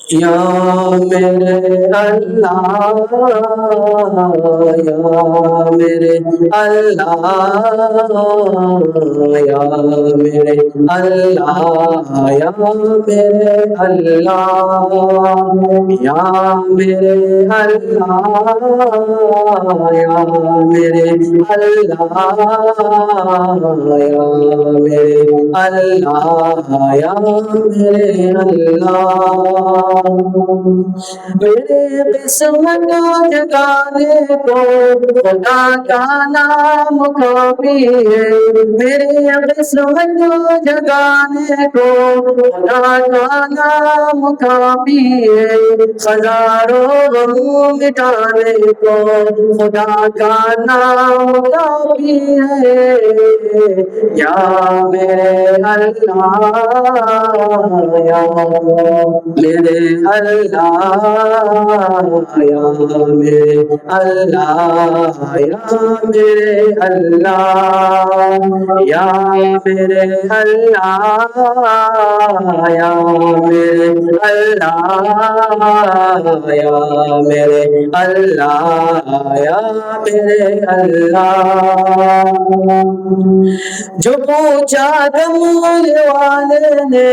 یا میرے اللہ، یا میرے اللہ، یا میرے اللہ، یا میرے اللہ، یا میرے اللہ، یا میرے اللہ، یا میرے اللہ، یا میرے اللہ، میرے قسمت جگانے کو خدا کا نام کافی ہے، میرے قسمت جگانے کو خدا کا نام کافی ہے، ہزاروں غم مٹانے کو خدا کا نام کافی ہے، یا میرے اللہ، یا میرے اللہ، یا میرے اللہ، یا میرے اللہ، یا میرے اللہ، یا میرے اللہ، یا میرے اللہ، یا میرے اللہ، جو پوچھا دمول والے نے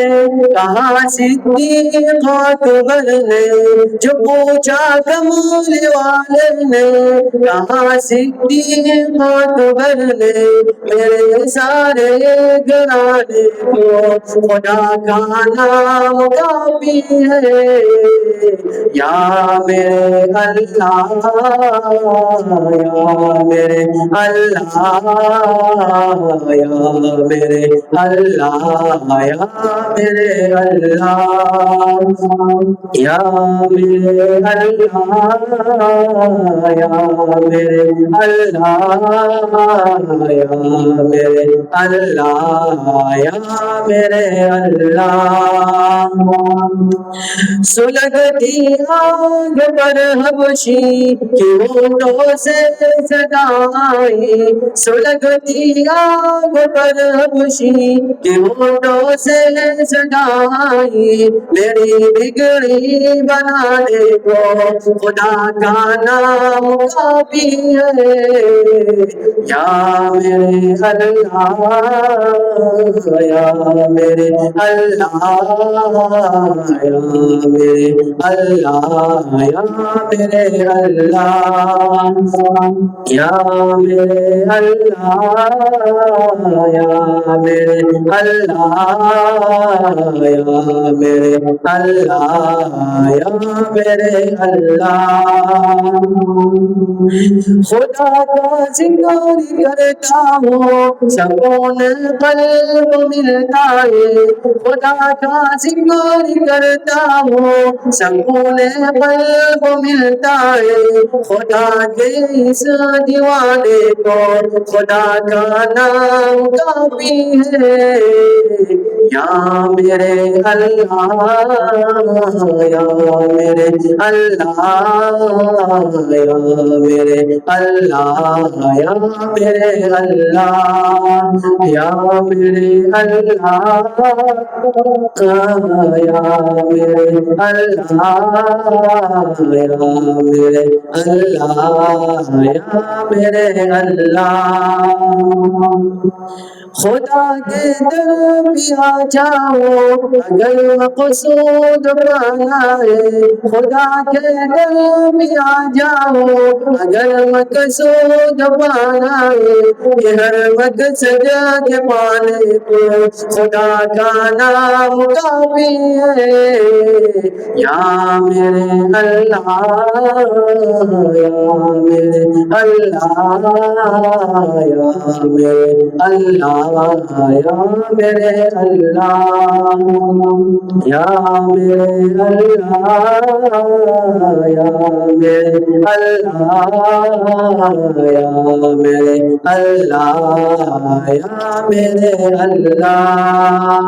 کہاں صدیق اکبر نے، جو پوچھا دمول والے نے کہاں صدیق اکبر نے، میرے سارے گھرانے کو خدا کا نام کافی ہے، یا میرے اللہ، یا میرے اللہ، یا میرے اللہ، یا میرے اللہ، یا میرے اللہ، یا میرے اللہ، یا میرے اللہ، یا میرے اللہ، سلگتی آگ پر حبشی کی ہونٹوں سے صدا آئی، سلگتی آگ پر حبشی کی ہونٹوں سے صدا آئی، میری بگڑی بنانے کو خدا کا نام کافی ہے، یا میرے اللہ، یا میرے اللہ، یا میرے اللہ، یا میرے اللہ، یا میرے اللہ، یا میرے اللہ، یا میرے اللہ، یا میرے اللہ، خدا کا ذکر کرتا ہوں سکون قلب ملتا ہے، خدا کا ذکر کرتا ہوں سکون قلب ملتا ہے، خدا کے اس دیوانے کو خدا کا نام کافی ہے، یا میرے اللہ، یا میرے اللہ، یا میرے اللہ، یا میرے اللہ، یا میرے اللہ، یا میرے اللہ، یا میرے اللہ، یا میرے اللہ، خدا کے در بھی آ جاؤ اگر مقصود پانا ہے، خدا کے در بھی آ جاؤ اگر مقصود پانا ہے، کہ ہر مقصد کے پانے کو خدا کا نام کافی ہے، یا میرے اللہ، یا میرے اللہ، یا میرے اللہ، یا میرے اللہ، یا میرے اللہ، یا میرے اللہ، یا میرے اللہ، یا میرے اللہ۔